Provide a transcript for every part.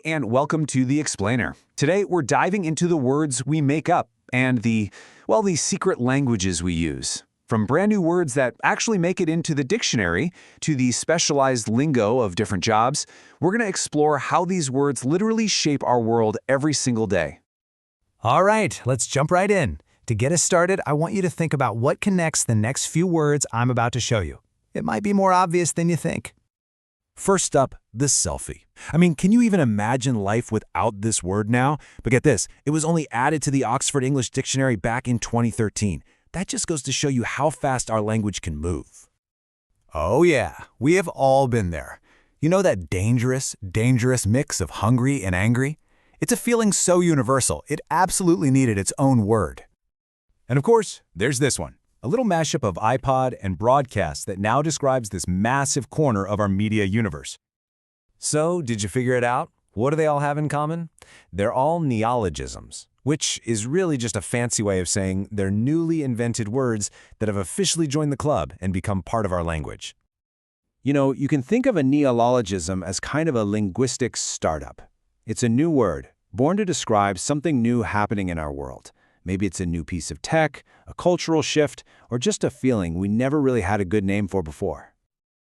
and welcome to The Explainer. Today, we're diving into the words we make up and the secret languages we use. From brand new words that actually make it into the dictionary to the specialized lingo of different jobs, we're going to explore how these words literally shape our world every single day. All right, let's jump right in. To get us started, I want you to think about what connects the next few words I'm about to show you. It might be more obvious than you think. First up, the selfie. Can you even imagine life without this word now? But get this, it was only added to the Oxford English Dictionary back in 2013. That just goes to show you how fast our language can move. Oh yeah, we have all been there. You know that dangerous mix of hungry and angry? It's a feeling so universal, it absolutely needed its own word. And of course, there's this one. A little mashup of iPod and broadcast that now describes this massive corner of our media universe. So, did you figure it out? What do they all have in common? They're all neologisms, which is really just a fancy way of saying they're newly invented words that have officially joined the club and become part of our language. You know, you can think of a neologism as kind of a linguistic startup. It's a new word, born to describe something new happening in our world. Maybe it's a new piece of tech, a cultural shift, or just a feeling we never really had a good name for before.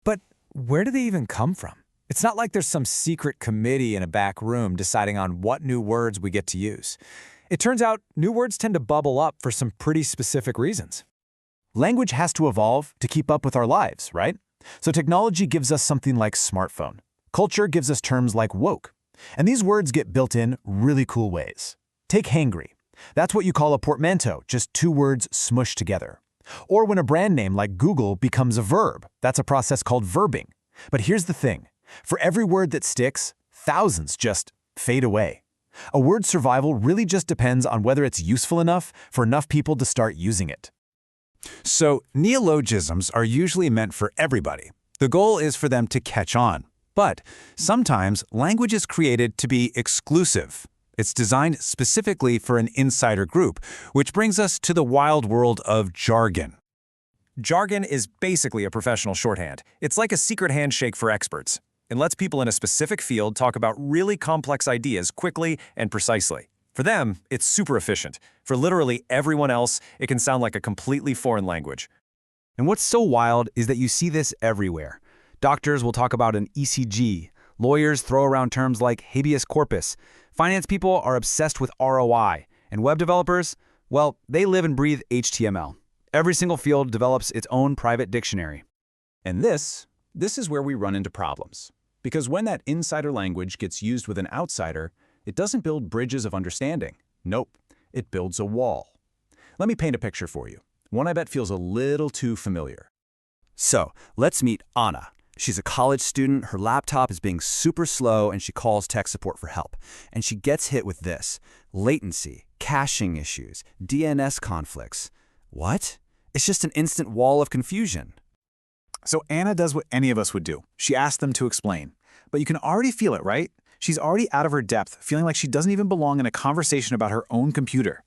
But where do they even come from? It's not like there's some secret committee in a back room deciding on what new words we get to use. It turns out new words tend to bubble up for some pretty specific reasons. Language has to evolve to keep up with our lives, right? So technology gives us something like smartphone. Culture gives us terms like woke. And these words get built in really cool ways. Take hangry. That's what you call a portmanteau, just two words smushed together. Or when a brand name like Google becomes a verb, that's a process called verbing. But here's the thing. For every word that sticks, thousands just fade away. A word's survival really just depends on whether it's useful enough for enough people to start using it. So, neologisms are usually meant for everybody. The goal is for them to catch on. But sometimes language is created to be exclusive. It's designed specifically for an insider group, which brings us to the wild world of jargon. Jargon is basically a professional shorthand. It's like a secret handshake for experts. It lets people in a specific field talk about really complex ideas quickly and precisely. For them, it's super efficient. For literally everyone else, it can sound like a completely foreign language. And what's so wild is that you see this everywhere. Doctors will talk about an ECG. Lawyers throw around terms like habeas corpus. Finance people are obsessed with ROI. And web developers, well, they live and breathe HTML. Every single field develops its own private dictionary. And this is where we run into problems. Because when that insider language gets used with an outsider, it doesn't build bridges of understanding. Nope, it builds a wall. Let me paint a picture for you. One I bet feels a little too familiar. So, let's meet Anna. She's a college student, her laptop is being super slow, and she calls tech support for help. And she gets hit with this: latency, caching issues, DNS conflicts. What? It's just an instant wall of confusion. So Anna does what any of us would do. She asks them to explain. But you can already feel it, right? She's already out of her depth, feeling like she doesn't even belong in a conversation about her own computer.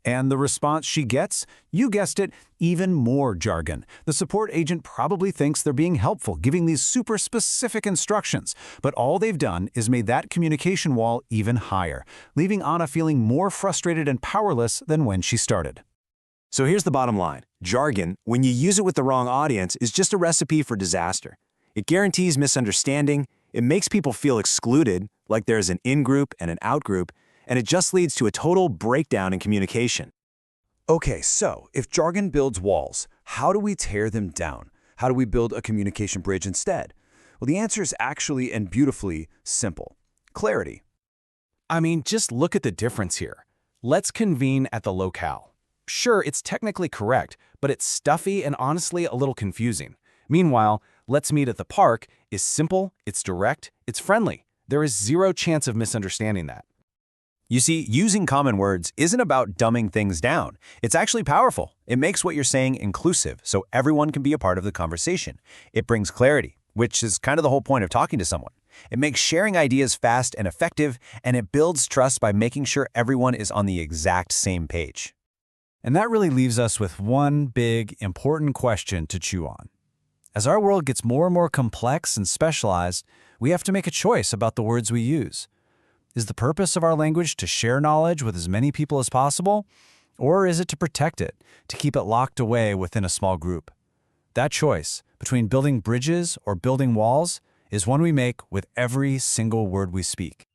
And the response she gets? You guessed it, even more jargon. The support agent probably thinks they're being helpful, giving these super specific instructions. But all they've done is made that communication wall even higher, leaving Anna feeling more frustrated and powerless than when she started. So here's the bottom line. Jargon, when you use it with the wrong audience, is just a recipe for disaster. It guarantees misunderstanding, it makes people feel excluded, like there's an in-group and an out-group, and it just leads to a total breakdown in communication. Okay, so if jargon builds walls, how do we tear them down? How do we build a communication bridge instead? Well, the answer is actually and beautifully simple. Clarity. Just look at the difference here. Let's convene at the locale. Sure, it's technically correct, but it's stuffy and honestly a little confusing. Meanwhile, let's meet at the park is simple, it's direct, it's friendly. There is zero chance of misunderstanding that. You see, using common words isn't about dumbing things down. It's actually powerful. It makes what you're saying inclusive, so everyone can be a part of the conversation. It brings clarity, which is kind of the whole point of talking to someone. It makes sharing ideas fast and effective, and it builds trust by making sure everyone is on the exact same page. And that really leaves us with one big, important question to chew on. As our world gets more and more complex and specialized, we have to make a choice about the words we use. Is the purpose of our language to share knowledge with as many people as possible? Or is it to protect it, to keep it locked away within a small group? That choice between building bridges or building walls is one we make with every single word we speak.